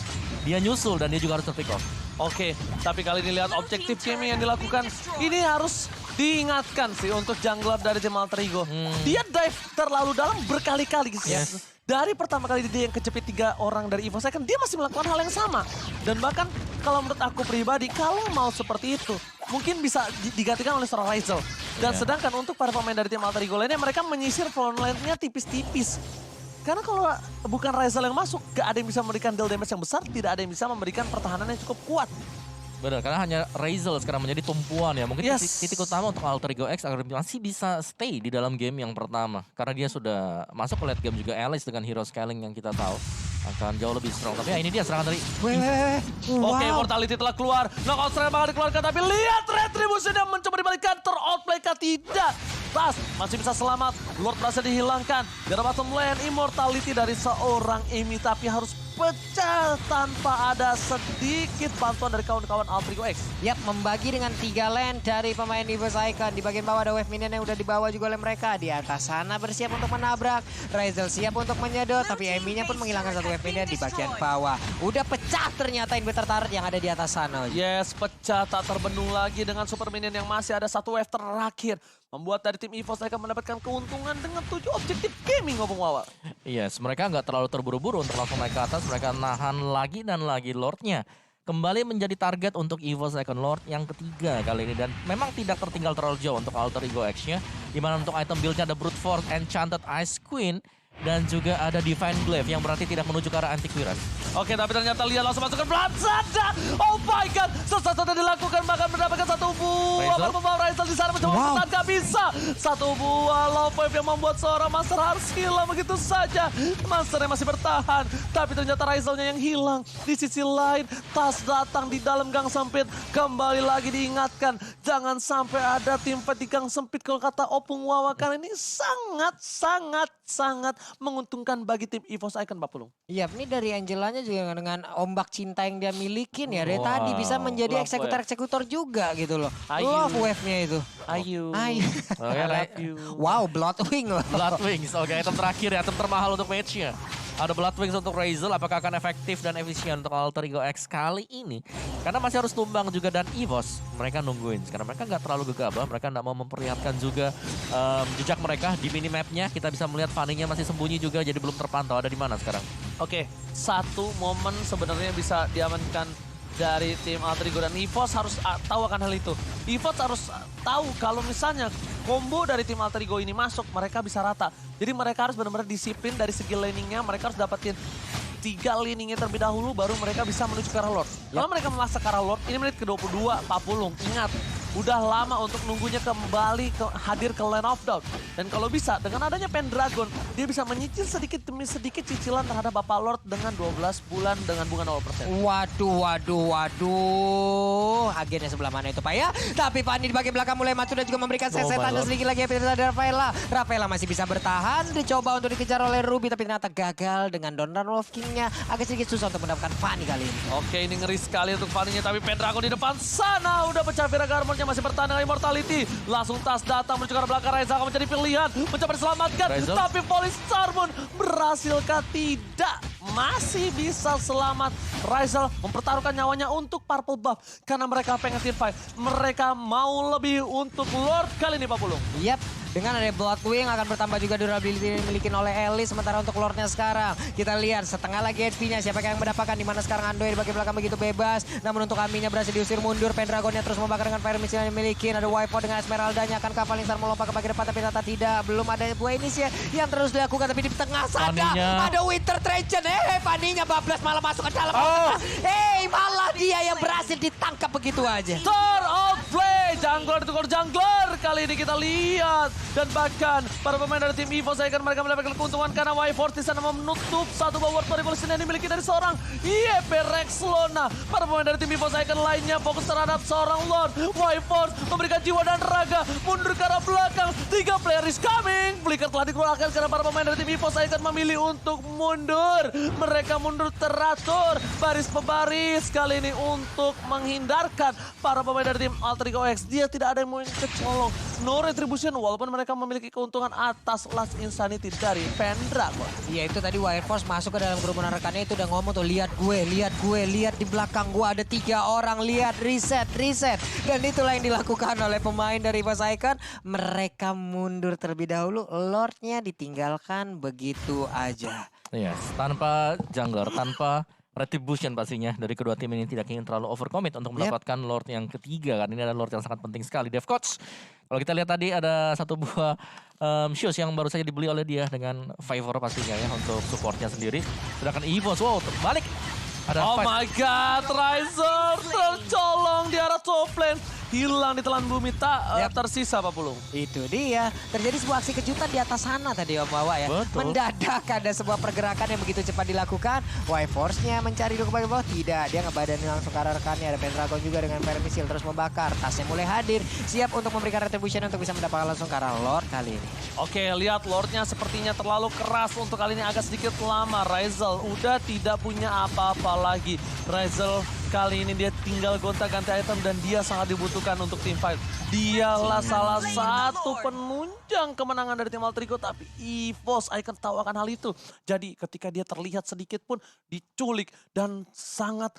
dia nyusul dan dia juga harus terpick off. Oke, tapi kali ini lihat objektif Kemi yang dilakukan. Ini harus diingatkan sih untuk jungler dari tim Alter Ego. Dia dive terlalu dalam berkali-kali. Yes. Dari pertama kali dia yang kejepit 3 orang dari EVOS Icon, dia masih melakukan hal yang sama. Dan bahkan kalau menurut aku pribadi, kalau mau seperti itu, mungkin bisa digantikan oleh seorang Rizal. Dan sedangkan untuk para pemain dari tim Alter Ego lainnya, mereka menyisir front line-nya tipis-tipis. Karena kalau bukan Rizal yang masuk, gak ada yang bisa memberikan deal damage yang besar, tidak ada yang bisa memberikan pertahanan yang cukup kuat. Benar, karena hanya Rizal sekarang menjadi tumpuan ya. Mungkin titik utama untuk Alter Ego X agar masih bisa stay di dalam game yang pertama. Karena dia sudah masuk ke late game juga, Alice dengan hero scaling yang kita tahu akan jauh lebih strong. Tapi ya ini dia serangan dari... Oke, Mortality telah keluar. Knockout strike bakal dikeluarkan, tapi lihat Retribution yang mencoba dibalikan. Ter-outplay kah? Tidak. Tas masih bisa selamat. Lord berhasil dihilangkan. Dari bottom lane, Immortality dari seorang Emi, tapi harus pecah tanpa ada sedikit bantuan dari kawan-kawan Alter Ego X. Yap, membagi dengan 3 lane dari pemain EVOS Icon. Di bagian bawah ada wave minion yang udah dibawa juga oleh mereka. Di atas sana bersiap untuk menabrak. Rizal siap untuk menyedot, tapi Emi-nya pun menghilangkan 1 wave minion di bagian bawah. Udah pecah ternyata inverter turret yang ada di atas sana. Yes, pecah tak terbendung lagi dengan super minion yang masih ada 1 wave terakhir. Membuat dari tim EVOS akan mendapatkan keuntungan dengan 7 objektif gaming, ngomong Wawa. Yes, mereka nggak terlalu terburu-buru untuk langsung naik ke atas. Mereka nahan lagi dan lagi Lordnya. Kembali menjadi target untuk EVOS Icon Lord yang ketiga kali ini. Dan memang tidak tertinggal terlalu jauh untuk Alter Ego X-nya. Dimana untuk item build-nya ada Brute Force, Enchanted Ice Queen. Dan juga ada Divine Glaive yang berarti tidak menuju ke arah Antiquiras. Oke, tapi ternyata lihat langsung masuk ke Bloodsada. Oh my god, sesuatu dilakukan, bahkan mendapatkan 1 buah pembawa Rizal di sana mencoba bertahan, gak bisa. 1 buah low wave yang membuat seorang Master harus hilang begitu saja. Masternya masih bertahan, tapi ternyata Rizalnya yang hilang. Di sisi lain, Tas datang di dalam gang sempit. Kembali lagi diingatkan, jangan sampai ada tim fight di gang sempit kalau kata Opung Wawa. Karena ini sangat menguntungkan bagi tim EVOS Icon, Pak Pulung. Iya, ini dari Angelanya juga dengan ombak cinta yang dia milikin ya. Dari tadi bisa menjadi eksekutor-eksekutor juga gitu loh. Love wave-nya itu. Ayu. Wow, Bloodwing loh. Bloodwings, oke, item terakhir ya, item termahal untuk match-nya. Ada Bloodwings untuk Rizal, apakah akan efektif dan efisien untuk Alter Ego X kali ini? Karena masih harus tumbang juga dan EVOS, mereka nungguin. Karena mereka nggak terlalu gegabah, mereka nggak mau memperlihatkan juga jejak mereka di minimapnya. Kita bisa melihat Fanny-nya masih sembunyi juga, jadi belum terpantau. Ada di mana sekarang? Oke, satu momen sebenarnya bisa diamankan dari tim Alter Ego dan EVOS harus tahu akan hal itu. EVOS harus tahu kalau misalnya combo dari tim Alter Ego ini masuk, mereka bisa rata. Jadi mereka harus benar-benar disiplin dari segi laningnya, mereka harus dapetin 3 laningnya terlebih dahulu, baru mereka bisa menuju ke arah Lord. Kalau mereka memaksa ke arah Lord, ini menit ke-22, Pak Pulung. Ingat, udah lama untuk nunggunya kembali hadir ke Land of Doubt. Dan kalau bisa, dengan adanya Pendragon, dia bisa menyicil sedikit demi sedikit cicilan terhadap Bapak Lord dengan 12 bulan dengan bunga 0%. Waduh. Agennya sebelah mana itu, Pak ya? Tapi Fanny di bagian belakang mulai maju dan juga memberikan sesetan dan sedikit lagi episode dari Rafaela masih bisa bertahan. Dicoba untuk dikejar oleh Ruby, tapi ternyata gagal dengan Donran Wolf King-nya. Agak sedikit susah untuk mendapatkan Fanny kali ini. Oke, ini ngeri sekali untuk Fanny-nya, tapi Pendragon di depan sana udah pecah Viraga Armor-nya masih bertahan dengan Immortality. Langsung Tas datang menuju ke arah belakang, Rizal akan menjadi pilihan, mencoba diselamatkan. Rizal. Tapi Police Charmon berhasilkah? Tidak. Masih bisa selamat. Rizal mempertaruhkan nyawanya untuk Purple Buff karena mereka pengen team fight. Mereka mau lebih untuk Lord kali ini, Pak Pulung. Yap, Dengan ada Bloodwing akan bertambah juga durability yang dimiliki oleh Elis. Sementara untuk Lordnya sekarang, kita lihat setengah lagi HP-nya. Siapa yang mendapatkan, di mana sekarang Ando di bagian belakang begitu bebas. Namun untuk Aminya berhasil diusir mundur. Pendragonnya terus membakar dengan Fire Missile yang dimiliki. Ada Wipe Out dengan Esmeraldanya. Akankah Valinsar melompat ke bagian depan, tapi ternyata tidak. Belum ada buah inisiasi yang terus dilakukan, tapi di tengah sana Fanny-nya. ada Winter Trajan. Fanny-nya bablas malah masuk ke dalam. Malah dia yang berhasil ditangkap begitu aja. Turn outplay, jungler itu jungler. Kali ini kita lihat. Dan bahkan para pemain dari tim EVOS akan mereka mendapatkan keuntungan karena Y-Force di sana menutup satu power revolution yang dimiliki dari seorang YP Rexlona. Para pemain dari tim EVOS akan lainnya fokus terhadap seorang Lord. Y-Force memberikan jiwa dan raga, mundur ke arah belakang. 3 player is coming. Flicker telah dikeluarkan karena para pemain dari tim EVOS akan memilih untuk mundur. Mereka mundur teratur, baris pebaris kali ini untuk menghindarkan para pemain dari tim Alter Ego X. Dia tidak ada yang mau kecolong. No retribution walaupun mereka memiliki keuntungan atas Last Insanity dari Pendragon. Iya, itu tadi Wild Force masuk ke dalam kerumunan rekannya itu udah ngomong tuh, lihat gue, lihat di belakang gue ada 3 orang, lihat reset. Dan itulah yang dilakukan oleh pemain dari EVOS Icon. Mereka mundur terlebih dahulu, Lordnya ditinggalkan begitu aja. Yes, tanpa jungler, tanpa retribution pastinya dari kedua tim ini tidak ingin terlalu overcommit untuk mendapatkan Lord yang ketiga kan. Ini adalah Lord yang sangat penting sekali. Dev Coach, kalau kita lihat tadi ada satu buah shoes yang baru saja dibeli oleh dia dengan favor pastinya ya untuk supportnya sendiri. Sedangkan EVOS, wow terbalik. Ada Oh fight. my god, Riser tercolong di arah top lane. Hilang di telan bumi, tak tersisa Pak Pulung. Itu dia, terjadi sebuah aksi kejutan di atas sana tadi Om Wawa ya. Betul. Mendadak ada sebuah pergerakan yang begitu cepat dilakukan. Y-Force-nya mencari dulu ke bagian bawah, tidak. Dia ngebadanin langsung ke arah rekannya. Ada Pendragon juga dengan Fire Missile terus membakar. Tasnya mulai hadir, siap untuk memberikan retribution untuk bisa mendapatkan langsung ke arah Lord kali ini. Oke, lihat Lordnya sepertinya terlalu keras untuk kali ini agak sedikit lama. Rizel udah tidak punya apa-apa lagi. Rizel kali ini dia tinggal gonta-ganti item dan dia sangat dibutuhkan untuk team fight. Dialah salah satu penunjang kemenangan dari tim Alter Ego, tapi EVOS Icon tahu akan hal itu. Jadi ketika dia terlihat sedikit pun diculik dan sangat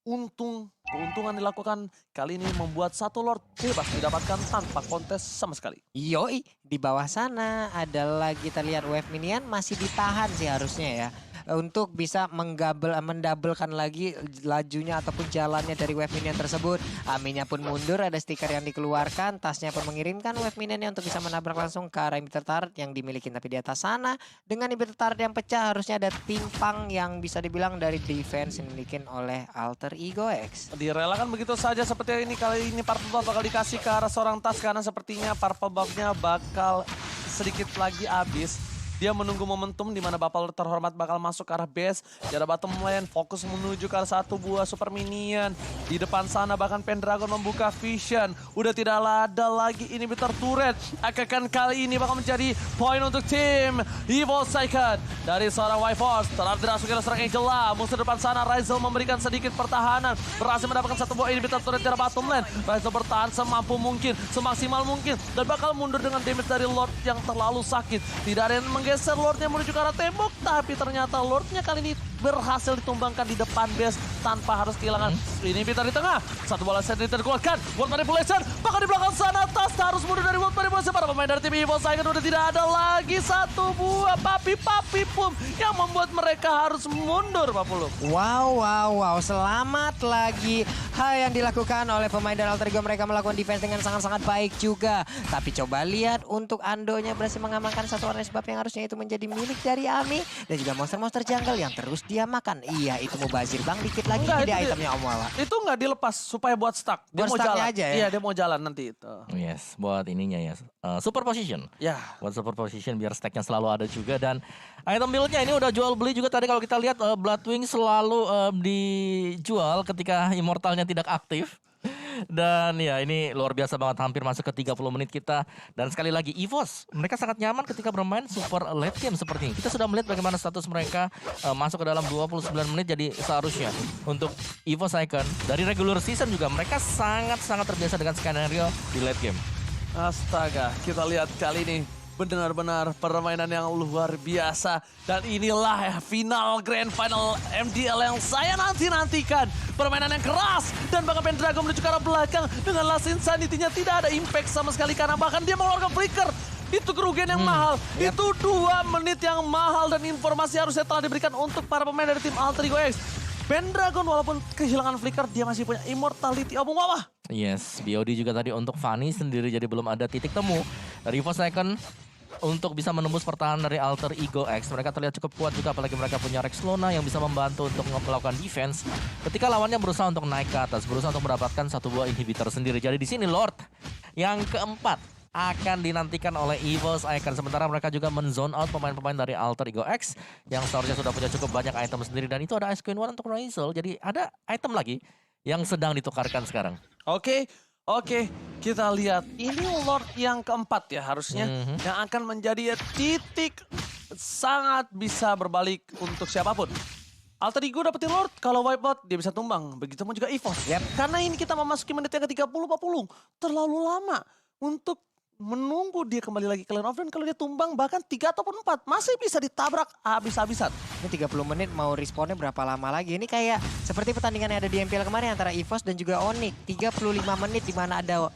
keuntungan dilakukan kali ini membuat satu Lord bebas didapatkan tanpa kontes sama sekali. Yoi, di bawah sana ada lagi kita lihat wave minion masih ditahan sih harusnya ya. Untuk bisa mendabelkan lagi lajunya ataupun jalannya dari wave minion tersebut. Aminya pun mundur, ada stiker yang dikeluarkan, tasnya pun mengirimkan wave minionnya untuk bisa menabrak langsung ke arah inhibitor turret yang dimiliki. Tapi di atas sana dengan inhibitor turret yang pecah harusnya ada timpang yang bisa dibilang dari defense yang dimiliki oleh Alter Ego X. Direlakan begitu saja seperti ini, kali ini Purple Buff bakal dikasih ke arah seorang tas karena sepertinya Purple Buff-nya bakal sedikit lagi habis. Dia menunggu momentum di mana Bapak terhormat bakal masuk ke arah base. Di arah bottom lane, fokus menuju ke arah satu buah super minion. Di depan sana bahkan Pendragon membuka vision. Udah tidak ada lagi inhibitor turret. Akan kali ini bakal menjadi poin untuk tim EVOS Icon. Dari seorang Y-Force, telah dirasuki oleh seorang Angela. Musuh depan sana, Rizel memberikan sedikit pertahanan. Berhasil mendapatkan satu buah inhibitor turret di arah bottom lane. Rizel bertahan semampu mungkin, semaksimal mungkin. Dan bakal mundur dengan damage dari Lord yang terlalu sakit. Tidak ada yang geser Lordnya menuju ke arah tembok, tapi ternyata Lordnya kali ini berhasil ditumbangkan di depan base tanpa harus kehilangan inhibitor di tengah. Satu bola sentry dikeluarkan, World Manipulation, bahkan di belakang sana Tas harus mundur dari World Manipulation. Para pemain dari tim EVOS Icon udah tidak ada lagi satu buah papi pum yang membuat mereka harus mundur, Pak Pulung. Wow, selamat lagi. Hal yang dilakukan oleh pemain dari Alter Ego, mereka melakukan defense dengan sangat-sangat baik juga. Tapi coba lihat untuk Andonya berhasil mengamankan satu warna sebab yang harusnya itu menjadi milik dari Ami. Dan juga monster-monster jungle yang terus dia makan. Iya, itu Mubazir Bang, dikit lagi Enggak, ide itu itemnya Om Wawa. Itu nggak dilepas supaya buat stuck. Dia Buat mau stucknya jalan aja ya? Iya, dia mau jalan nanti itu. Yes, buat ininya ya. Super position. Ya. Buat super position biar stacknya selalu ada juga. Dan item build-nya ini udah jual beli juga tadi kalau kita lihat Bloodwing selalu dijual ketika Immortalnya tidak aktif. Dan ya ini luar biasa banget, hampir masuk ke 30 menit kita. Dan sekali lagi EVOS, mereka sangat nyaman ketika bermain super late game seperti ini. Kita sudah melihat bagaimana status mereka masuk ke dalam 29 menit. Jadi seharusnya untuk EVOS Icon dari regular season juga mereka sangat-sangat terbiasa dengan skenario di late game. Astaga, kita lihat kali ini Benar-benar permainan yang luar biasa. Dan inilah ya final Grand Final MDL yang saya nanti-nantikan. Permainan yang keras. Dan bahkan Pendragon menuju ke arah belakang. Dengan Last Insanity-nya tidak ada impact sama sekali. Karena bahkan dia mengeluarkan flicker. Itu kerugian yang mahal. Itu 2 menit yang mahal. Dan informasi harusnya telah diberikan untuk para pemain dari tim Alter Ego X. Pendragon walaupun kehilangan flicker, dia masih punya immortality. Obung Wawah. Yes, BOD juga tadi untuk Fanny sendiri jadi belum ada titik temu dari EVOS Icon untuk bisa menembus pertahanan dari Alter Ego X. Mereka terlihat cukup kuat juga, apalagi mereka punya Rex Luna yang bisa membantu untuk melakukan defense ketika lawannya berusaha untuk naik ke atas, berusaha untuk mendapatkan satu buah inhibitor sendiri. Jadi di sini Lord yang keempat akan dinantikan oleh EVOS Icon. Sementara mereka juga men-zone out pemain-pemain dari Alter Ego X yang seharusnya sudah punya cukup banyak item sendiri. Dan itu ada Ice Queen 1 untuk Razel. Jadi ada item lagi yang sedang ditukarkan sekarang. Oke, kita lihat. Ini Lord yang keempat ya harusnya. Yang akan menjadi titik sangat bisa berbalik untuk siapapun. Alter Ego dapetin Lord, kalau wipeout dia bisa tumbang. Begitu pun juga EVOS. Karena ini kita memasuki menit yang ke-30-40. Terlalu lama untuk menunggu dia kembali lagi ke lane off. Dan kalau dia tumbang bahkan 3 ataupun 4 masih bisa ditabrak habis-habisan. Ini 30 menit mau respawnnya berapa lama lagi? Ini kayak seperti pertandingan yang ada di MPL kemarin antara EVOS dan juga Onyx. 35 menit di mana ada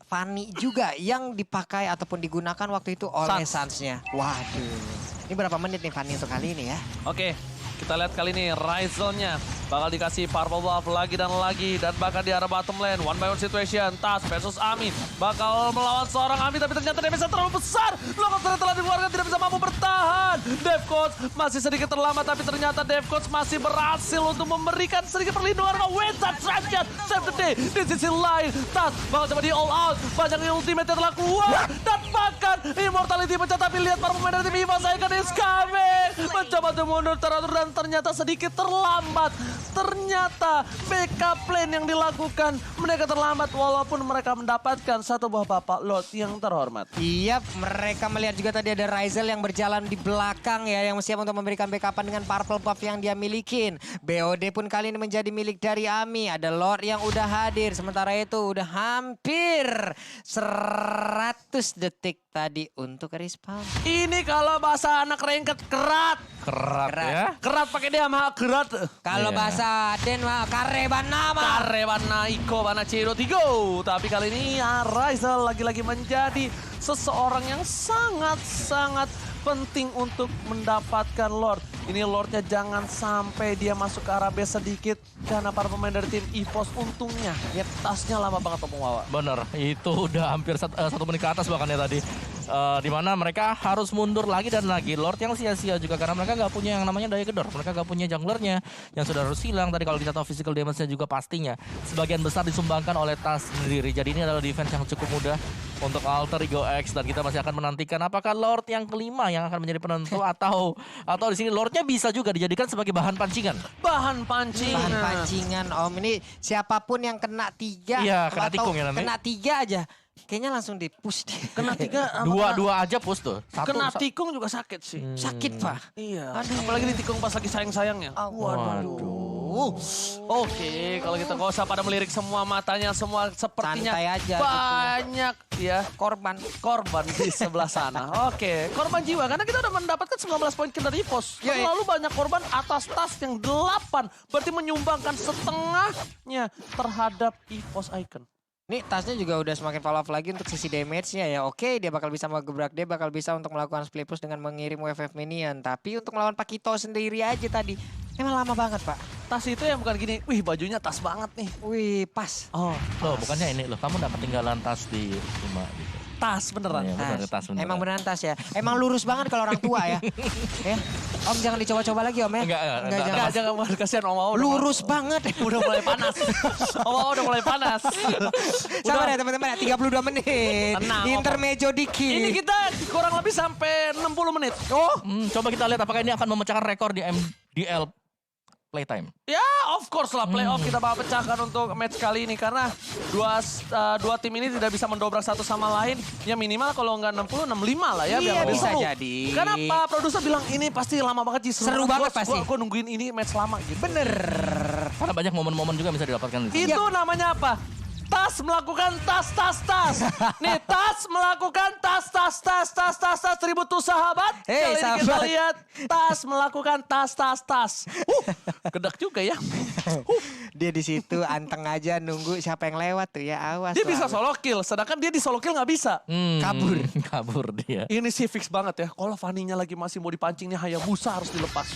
Fanny juga yang dipakai ataupun digunakan waktu itu oleh Suns-nya. Waduh. Ini berapa menit nih Fanny untuk kali ini ya? Oke, kita lihat kali ini Razel-nya bakal dikasih purple buff lagi dan lagi. Dan bahkan di arah bottom lane, 1-by-1 situation. Tas versus Ami bakal melawan seorang Ami, tapi ternyata damage-nya terlalu besar. Longsor telah dikeluarkan, tidak bisa mampu bertahan. Devcoach masih sedikit terlambat, tapi ternyata Devcoach masih berhasil untuk memberikan sedikit perlindungan. Weta Transchat, save the day. Di sisi lain, Tas bakal coba di all out. Banyak ultimate yang telah keluar. Dan bahkan immortality pecah, tapi lihat para pemain dari tim EVOS Icon is coming. Mencoba untuk mundur teratur dan ternyata sedikit terlambat. Ternyata backup plan yang dilakukan mereka terlambat walaupun mereka mendapatkan satu buah bapak Lord yang terhormat. Iya, mereka melihat juga tadi ada Razel yang berjalan di belakang ya, yang siap untuk memberikan backupan dengan purple buff yang dia milikin. BOD pun kali ini menjadi milik dari Ami. Ada Lord yang udah hadir, sementara itu udah hampir 100 detik tadi untuk respawn. Ini kalau bahasa anak ranked kerat. Kerat ya. Kerat pakai dia mah kerat. Kalau Iya. bahasa Den mah karebana mah. Karewana Iko Bana Ciro Tigo. Tapi kali ini ya, Razel lagi-lagi menjadi seseorang yang sangat-sangat penting untuk mendapatkan Lord. Ini Lordnya jangan sampai dia masuk ke arah base sedikit. Karena para pemain dari tim EVOS untungnya ya tasnya lama banget Opung Wawa. Bener, itu udah hampir 1 menit ke atas bahkan ya tadi. Di mana mereka harus mundur lagi dan lagi. Lord yang sia-sia juga karena mereka nggak punya yang namanya daya gedor. Mereka nggak punya junglernya yang sudah harus hilang. Tadi kalau kita tahu physical damage-nya juga pastinya sebagian besar disumbangkan oleh Tas sendiri. Jadi ini adalah defense yang cukup mudah untuk Alter Ego X. Dan kita masih akan menantikan apakah Lord yang kelima yang akan menjadi penentu atau di sini Lordnya bisa juga dijadikan sebagai bahan pancingan. Bahan pancingan. Bahan pancingan Om, ini siapapun yang kena 3 Iya, kena atau tikung ya nanti. kena 3 aja kayaknya langsung di-push dia. Kena 3. Dua aja push tuh. Kena tikung juga sakit sih. Sakit Pak. Iya. Aduh. Apalagi ditikung pas lagi sayang-sayangnya. Waduh. Oke, kalau kita nggak usah pada melirik semua matanya, semua sepertinya Santai aja gitu. banyak ya Korban. di sebelah sana. Oke, korban jiwa karena kita udah mendapatkan 19 poin dari EVOS. Iya, iya. Lalu banyak korban atas Tas yang 8, berarti menyumbangkan setengahnya terhadap EVOS Icon. Nih tasnya juga udah semakin fall off lagi untuk sisi damage-nya ya. Oke, dia bakal bisa ngegebrak, dia bakal bisa untuk melakukan split push dengan mengirim WFF minion. Tapi untuk melawan Pakito sendiri aja tadi, emang lama banget Pak. Tas itu yang bukan gini, wih bajunya tas banget nih. Wih, pas. Oh, Loh, bukannya ini loh, kamu udah ketinggalan tas di rumah gitu. tas beneran. Iya, bener, tas beneran. Emang beneran tas ya. Emang lurus banget kalau orang tua ya. Ya. Om jangan dicoba-coba lagi Om ya. Enggak, jangan. Enggak, jangan kasihan Om Wawa. Lurus banget. Udah mulai panas. Om Wawa udah mulai panas. Sabar ya teman-teman, 32 menit. Tenang, Di Om. intermezzo dikit. Ini kita kurang lebih sampai 60 menit. Oh, Coba kita lihat apakah ini akan memecahkan rekor di MDL playtime. Ya, of course lah playoff kita bakal pecahkan untuk match kali ini karena dua tim ini tidak bisa mendobrak satu sama lain. Ya minimal kalau nggak 60, 65 lah ya. Iya, biar lebih bisa seru. jadi. Kenapa produser bilang ini pasti lama banget Ji. Seru banget pasti. Gue nungguin ini match lama gitu. bener. Karena banyak momen-momen juga bisa didapatkan di sini. Itu namanya apa? Tas melakukan tas. Nih, Tas melakukan tas. Ribut tuh sahabat. Hei, Kali ini kita sahabat. lihat Tas melakukan tas. Gedak juga ya. Dia di situ anteng aja nunggu siapa yang lewat tuh ya, awas. Dia bisa lah. solo kill, sedangkan dia di solo kill nggak bisa. Kabur dia. Ini sih fix banget ya. Kalau Fanny-nya lagi masih mau dipancing nih, Hayabusa harus dilepas.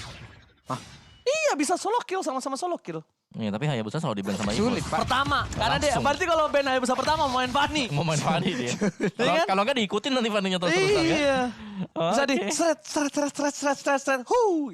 Iya, bisa solo kill, sama-sama solo kill. Iya, tapi Hayabusa selalu di-ban sama Sulit, Immortal. Pak. Pertama, karena dia Langsung. berarti kalau band Hayabusa pertama mau main Fanny. Mau main Fanny dia. Kalau kan? kalau nggak diikutin nanti Fanny-nya terus-terusan ya. Iya. Bisa di Oke. seret.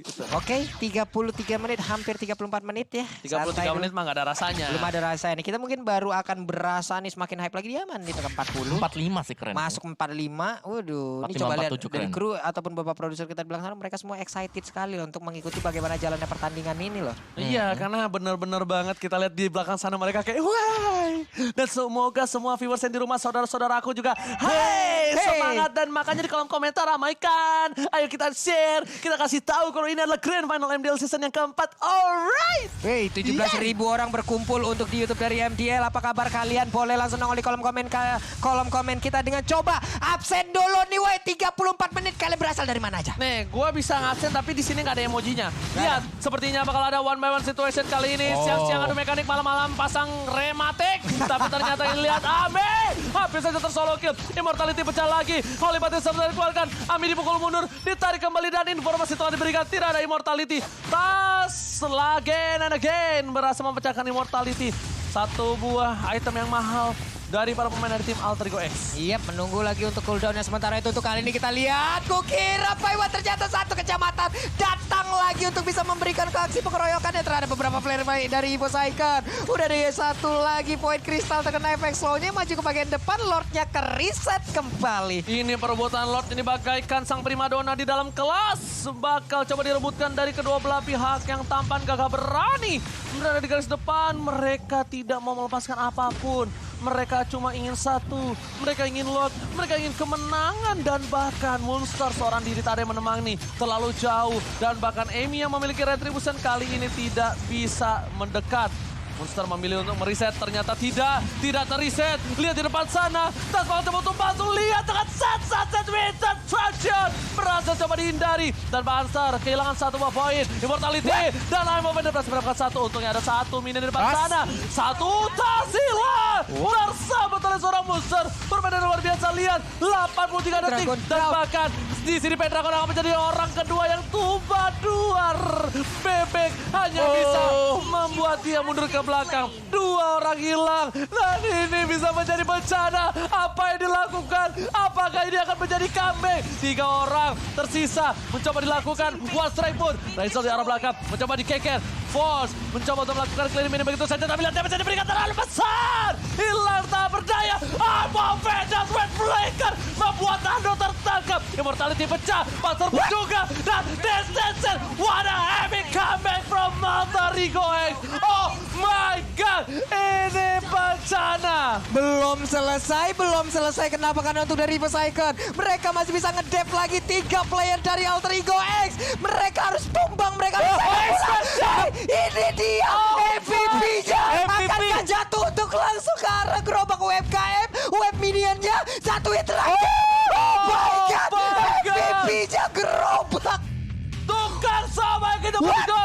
Gitu. Oke, 33 menit, hampir 34 menit ya. 33 Santai menit mah gak ada rasanya. dulu. Belum ada rasanya nih. Kita mungkin baru akan berasa nih semakin hype lagi dia man di tengah 40. 45 sih keren. Masuk 45. Waduh, ini 45, coba lihat 47 dari keren. kru ataupun beberapa produser kita di belakang sana, mereka semua excited sekali loh untuk mengikuti bagaimana jalannya pertandingan ini loh. Iya, karena bener-bener banget kita lihat di belakang sana mereka kayak wah. Dan semoga semua viewers yang di rumah, saudara-saudaraku juga hey, semangat. Dan makanya di kolom komentar ramaikan. Ayo kita share, kita kasih tahu kalau ini adalah Grand Final MDL season yang keempat. Alright. Wey, 17.000 orang berkumpul untuk di YouTube dari MDL. Apa kabar kalian? Boleh langsung nongol di kolom komen kita dengan coba absen dulu nih wey. 34 menit kalian berasal dari mana aja? Nih, gue bisa ngabsen tapi di sini nggak ada emojinya. Lihat, sepertinya bakal ada one by one situation kali ini. Siang-siang adu mekanik, malam-malam pasang rematik. Tapi ternyata ini lihat Ami. Habis saja tersolo kill. Immortality pecah lagi. Holy Battle serta dikeluarkan. Ami dipukul mundur. Ditarik kembali dan informasi telah diberikan. Tidak ada Immortality. Tas again and again berhasil memecahkan Immortality. Satu buah item yang mahal dari para pemain dari tim Alter Ego X. Iya, menunggu lagi untuk cooldownnya. Sementara itu untuk kali ini kita lihat. Kukira Paiwa ternyata satu kecamatan datang lagi untuk bisa memberikan keaksi pengeroyokannya terhadap beberapa player dari Evo Saiken. Udah deh satu lagi poin kristal terkena efek slownya. Maju ke bagian depan, Lordnya ke reset kembali. Ini perebutan Lord ini bagaikan sang primadona di dalam kelas. Bakal coba direbutkan dari kedua belah pihak yang tampan gagah berani. Berada di garis depan, mereka tidak mau melepaskan apapun. Mereka cuma ingin satu, mereka ingin Lord, mereka ingin kemenangan. Dan bahkan Monster seorang diri tak ada yang menemani terlalu jauh. Dan bahkan Amy yang memiliki retribution kali ini tidak bisa mendekat. Monster memilih untuk mereset, ternyata tidak terreset. Lihat di depan sana, Tas malah coba untuk bantu. Lihat dengan set winter traction. Berhasil coba dihindari. Dan Monster kehilangan satu buah poin. Immortality dan Lime Movement berhasil mendapatkan satu. Untungnya ada satu minion di depan sana. Satu Tas hilang. Tersabet oleh seorang Monster. Permainan luar biasa, lihat 83 detik. Dragon Dan Down. bahkan di sini Pendragon akan menjadi orang kedua yang tuba-duar. Bebek hanya bisa membuat dia mundur ke belakang. Dua orang hilang. Dan ini bisa menjadi bencana. Apa yang dilakukan? Apakah ini akan menjadi comeback? 3 orang tersisa mencoba dilakukan. One strike pun. Raisel di arah belakang mencoba dikeker. Force mencoba untuk melakukan clean mini begitu saja. Tapi lihat damage yang diberikan terlalu besar. Hilang tak berdaya. Apa Vedas Red Flaker membuat Ando tertangkap. Immortality pecah. Pastor pun juga. Dan Destination. What a epic comeback from Alter Ego X. Oh my God. Ini bencana. Belum selesai. Kenapa? Karena untuk dari Evo Saiken, mereka masih bisa ngedep lagi 3 player dari Alter Ego X. Mereka harus tumbang, mereka harus pulang. Ini dia MVP-nya. Akankah jatuh untuk langsung ke arah gerobak UMKM? Web minionnya satu hit terakhir. Oh my God. MVP-nya gerobak. Tukang sama gitu. Let's go.